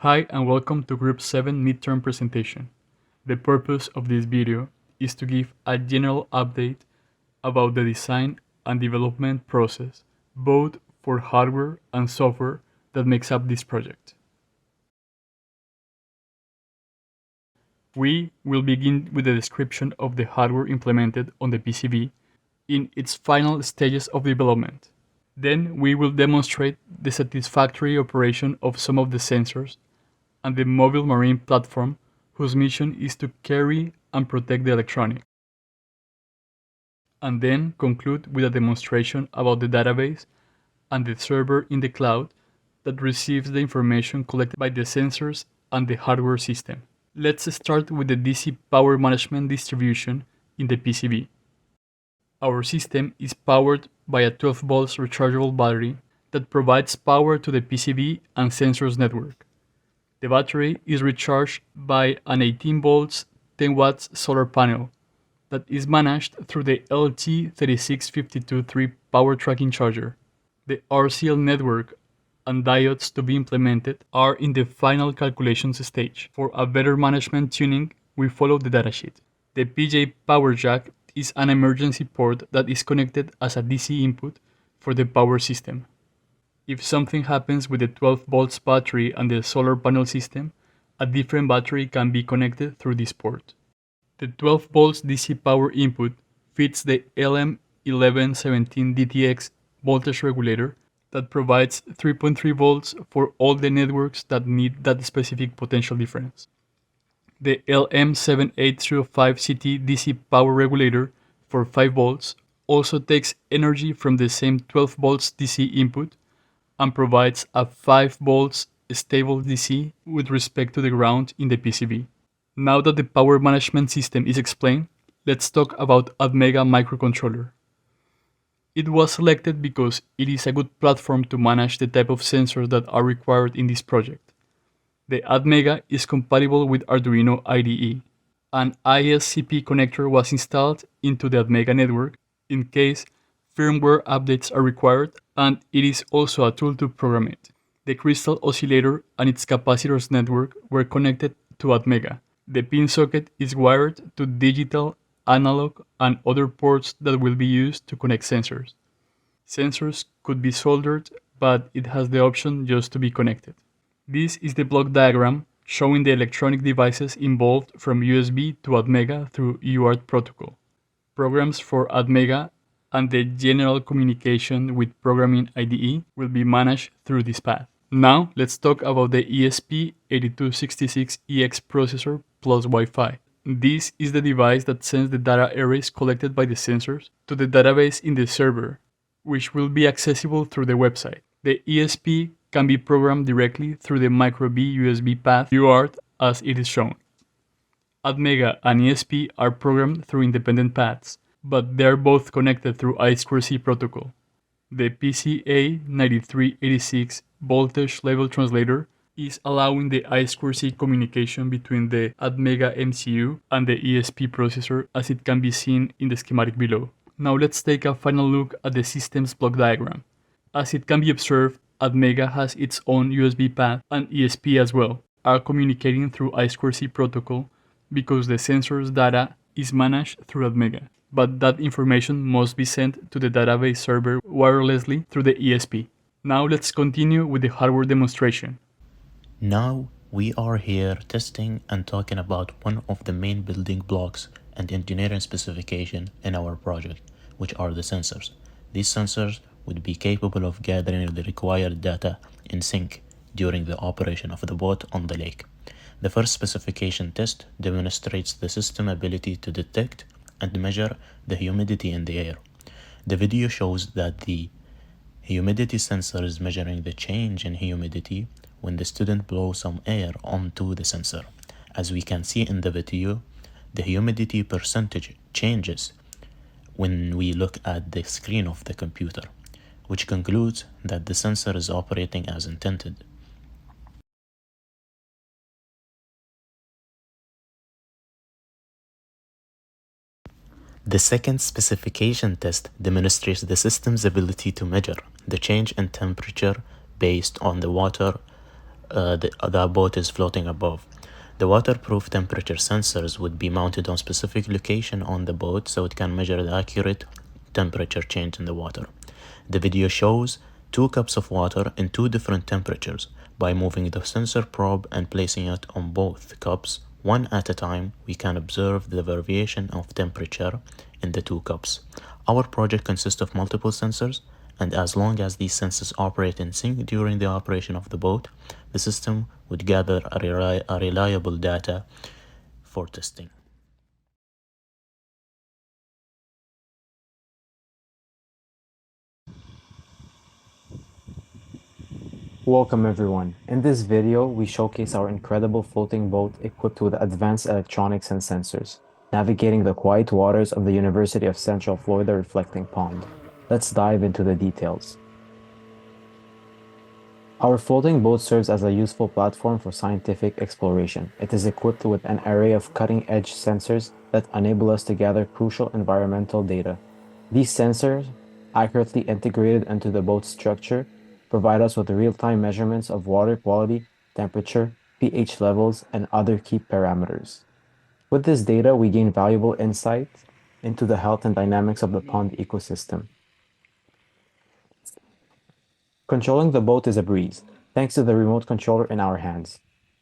Hi and welcome to Group 7 midterm presentation. The purpose of this video is to give a general update about the design and development process, both for hardware and software that makes up this project. We will begin with the description of the hardware implemented on the PCB in its final stages of development. Then we will demonstrate the satisfactory operation of some of the sensors and the mobile marine platform whose mission is to carry and protect the electronics. And then conclude with a demonstration about the database and the server in the cloud that receives the information collected by the sensors and the hardware system. Let's start with the DC power management distribution in the PCB. Our system is powered by a 12 volts rechargeable battery that provides power to the PCB and sensors network. The battery is recharged by an 18 volts 10 watts solar panel that is managed through the LT36523 power tracking charger. The RCL network and diodes to be implemented are in the final calculations stage. For a better management tuning, we follow the datasheet. The PJ power jack is an emergency port that is connected as a DC input for the power system. If something happens with the 12 volts battery and the solar panel system, a different battery can be connected through this port. The 12 volts DC power input feeds the LM1117 DTX voltage regulator that provides 3.3 volts for all the networks that need that specific potential difference. The LM7805CT DC power regulator for 5 volts also takes energy from the same 12 volts DC input and provides a 5 volts stable DC with respect to the ground in the PCB. Now that the power management system is explained, let's talk about ADMega microcontroller. It was selected because it is a good platform to manage the type of sensors that are required in this project. The ADMega is compatible with Arduino IDE. An ISCP connector was installed into the ADMega network in case firmware updates are required, and it is also a tool to program it. The crystal oscillator and its capacitors network were connected to ADMega. The pin socket is wired to digital, analog, and other ports that will be used to connect sensors. Sensors could be soldered, but it has the option just to be connected. This is the block diagram showing the electronic devices involved from USB to ADMega through UART protocol. Programs for ADMega and the general communication with programming IDE will be managed through this path. Now, let's talk about the ESP8266EX processor plus Wi-Fi. This is the device that sends the data arrays collected by the sensors to the database in the server, which will be accessible through the website. The ESP can be programmed directly through the micro:b USB path UART as it is shown. ADMega and ESP are programmed through independent paths, but they are both connected through I2C protocol. The PCA9386 voltage level translator is allowing the I2C communication between the ADMega MCU and the ESP processor, as it can be seen in the schematic below. Now let's take a final look at the system's block diagram. As it can be observed, ADMega has its own USB path, and ESP as well are communicating through I2C protocol because the sensor's data is managed through ADMega, but that information must be sent to the database server wirelessly through the ESP. Now let's continue with the hardware demonstration. Now we are here testing and talking about one of the main building blocks and engineering specification in our project, which are the sensors. These sensors would be capable of gathering the required data in sync during the operation of the boat on the lake. The first specification test demonstrates the system ability to detect and measure the humidity in the air. The video shows that the humidity sensor is measuring the change in humidity when the student blows some air onto the sensor. As we can see in the video, the humidity percentage changes when we look at the screen of the computer, which concludes that the sensor is operating as intended. The second specification test demonstrates the system's ability to measure the change in temperature based on the water the boat is floating above. The waterproof temperature sensors would be mounted on specific location on the boat so it can measure the accurate temperature change in the water. The video shows 2 cups of water in 2 different temperatures. By moving the sensor probe and placing it on both cups, one at a time, we can observe the variation of temperature in the 2 cups. Our project consists of multiple sensors, and as long as these sensors operate in sync during the operation of the boat, the system would gather a reliable data for testing. Welcome everyone. In this video, we showcase our incredible floating boat equipped with advanced electronics and sensors, navigating the quiet waters of the University of Central Florida Reflecting Pond. Let's dive into the details. Our floating boat serves as a useful platform for scientific exploration. It is equipped with an array of cutting-edge sensors that enable us to gather crucial environmental data. These sensors, accurately integrated into the boat's structure, provide us with real-time measurements of water quality, temperature, pH levels, and other key parameters. With this data, we gain valuable insight into the health and dynamics of the pond ecosystem. Controlling the boat is a breeze, thanks to the remote controller in our hands.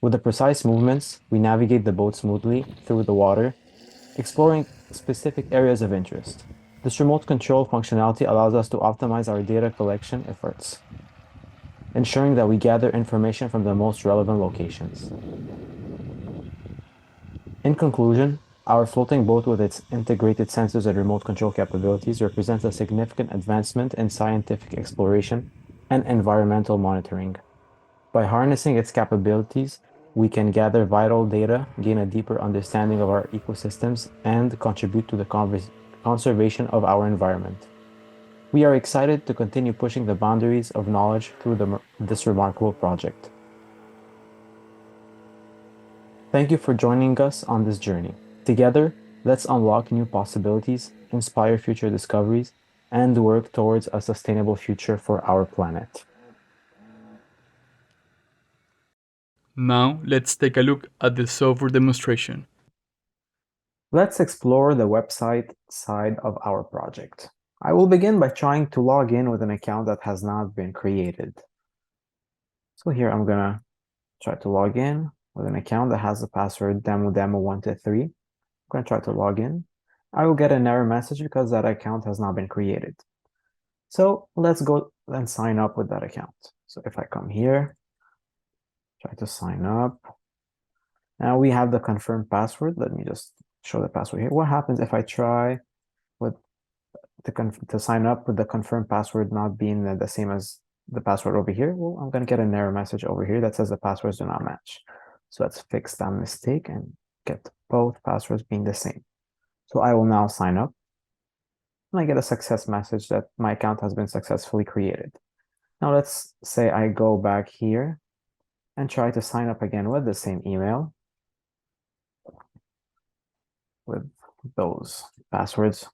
With the precise movements, we navigate the boat smoothly through the water, exploring specific areas of interest. This remote control functionality allows us to optimize our data collection efforts, ensuring that we gather information from the most relevant locations. In conclusion, our floating boat with its integrated sensors and remote control capabilities represents a significant advancement in scientific exploration and environmental monitoring. By harnessing its capabilities, we can gather vital data, gain a deeper understanding of our ecosystems, and contribute to the conservation of our environment. We are excited to continue pushing the boundaries of knowledge through this remarkable project. Thank you for joining us on this journey. Together, let's unlock new possibilities, inspire future discoveries, and work towards a sustainable future for our planet. Now let's take a look at the software demonstration. Let's explore the website side of our project. I will begin by trying to log in with an account that has not been created. So here I'm gonna try to log in with an account that has the password demo123. I'm gonna try to log in. I will get an error message because that account has not been created. So let's go and sign up with that account. So if I come here, try to sign up. Now we have the confirmed password. Let me just show the password here. What happens if I try with to sign up with the confirmed password not being the same as the password over here? Well, I'm going to get an error message over here that says the passwords do not match. So let's fix that mistake and get both passwords being the same. So I will now sign up, and I get a success message that my account has been successfully created. Now let's say I go back here and try to sign up again with the same email with those passwords.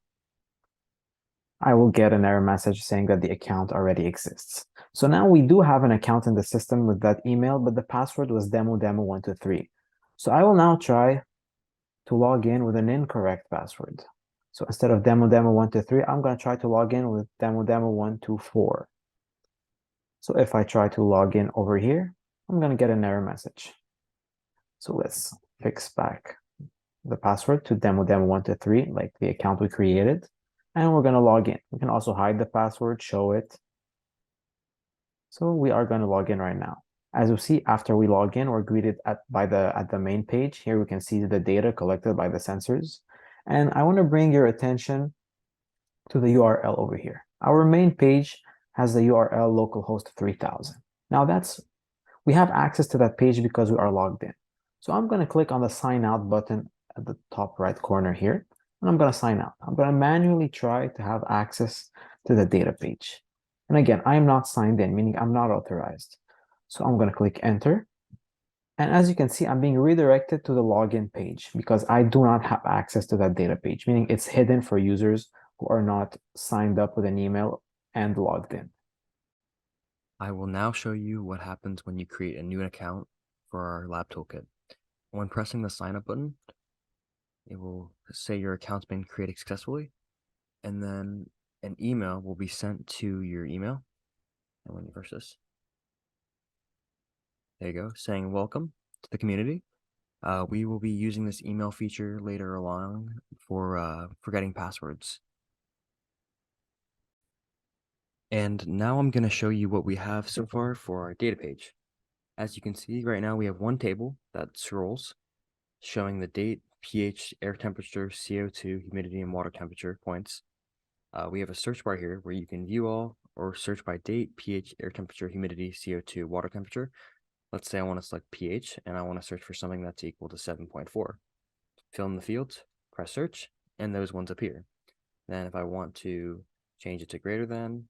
I will get an error message saying that the account already exists. So now we do have an account in the system with that email, but the password was demo123. So I will now try to log in with an incorrect password. So instead of demo123, I'm going to try to log in with demo124. So if I try to log in over here, I'm going to get an error message. So let's fix back the password to demo123, like the account we created. And we're going to log in. We can also hide the password, show it. So we are going to log in right now. As you see, after we log in, we're greeted at the main page. Here we can see the data collected by the sensors. And I want to bring your attention to the URL over here. Our main page has the URL localhost 3000. Now we have access to that page because we are logged in. So I'm going to click on the sign out button at the top right corner here. And I'm going to sign out. I'm going to manually try to have access to the data page. And again, I am not signed in, meaning I'm not authorized. So I'm going to click enter. And as you can see, I'm being redirected to the login page because I do not have access to that data page, meaning it's hidden for users who are not signed up with an email and logged in. I will now show you what happens when you create a new account for our lab toolkit. When pressing the sign up button, it will say your account's been created successfully, and then an email will be sent to your email. And when you refresh this, there you go, saying welcome to the community. We will be using this email feature later along for forgetting passwords. And now I'm going to show you what we have so far for our data page. As you can see right now, we have one table that scrolls showing the date, pH, air temperature, CO2, humidity, and water temperature points. We have a search bar here where you can view all or search by date, pH, air temperature, humidity, CO2, water temperature. Let's say I want to select pH and I want to search for something that's equal to 7.4. Fill in the fields, press search, and those ones appear. Then if I want to change it to greater than,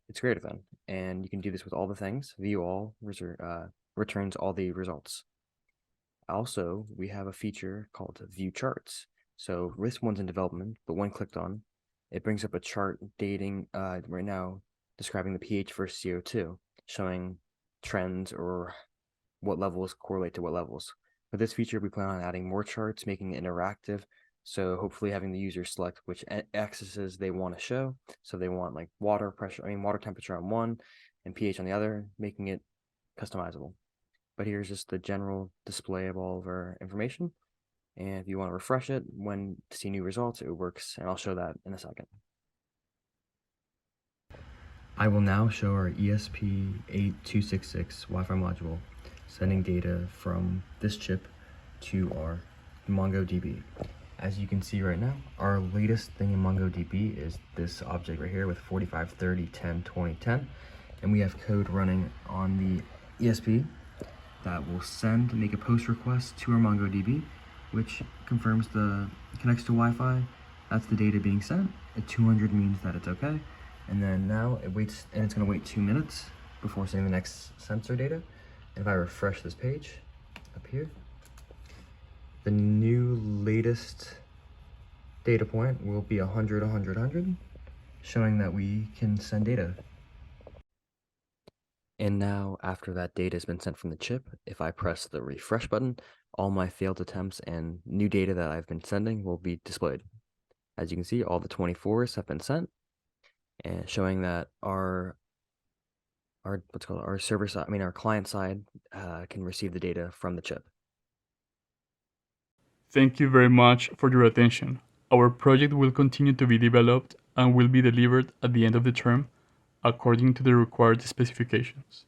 it's greater than. And you can do this with all the things. View all returns all the results. Also, we have a feature called View Charts. So this one's in development, but when clicked on, it brings up a chart dating right now describing the pH for CO2, showing trends or what levels correlate to what levels. With this feature, we plan on adding more charts, making it interactive. So hopefully having the user select which axes they want to show. So they want like water temperature on one and pH on the other, making it customizable. But here's just the general display of all of our information. And if you want to refresh it when to see new results, it works. And I'll show that in a second. I will now show our ESP8266 Wi-Fi module sending data from this chip to our MongoDB. As you can see right now, our latest thing in MongoDB is this object right here with 4530102010, and we have code running on the ESP that will make a post request to our MongoDB, which connects to Wi-Fi. That's the data being sent. At 200 means that it's okay. And then now it waits, and it's going to wait 2 minutes before sending the next sensor data. And if I refresh this page up here, the new latest data point will be 100, 100, 100, showing that we can send data. And now, after that data has been sent from the chip, if I press the refresh button, all my failed attempts and new data that I've been sending will be displayed. As you can see, all the 24s have been sent, and showing that our server side, our client side, can receive the data from the chip. Thank you very much for your attention. Our project will continue to be developed and will be delivered at the end of the term according to the required specifications.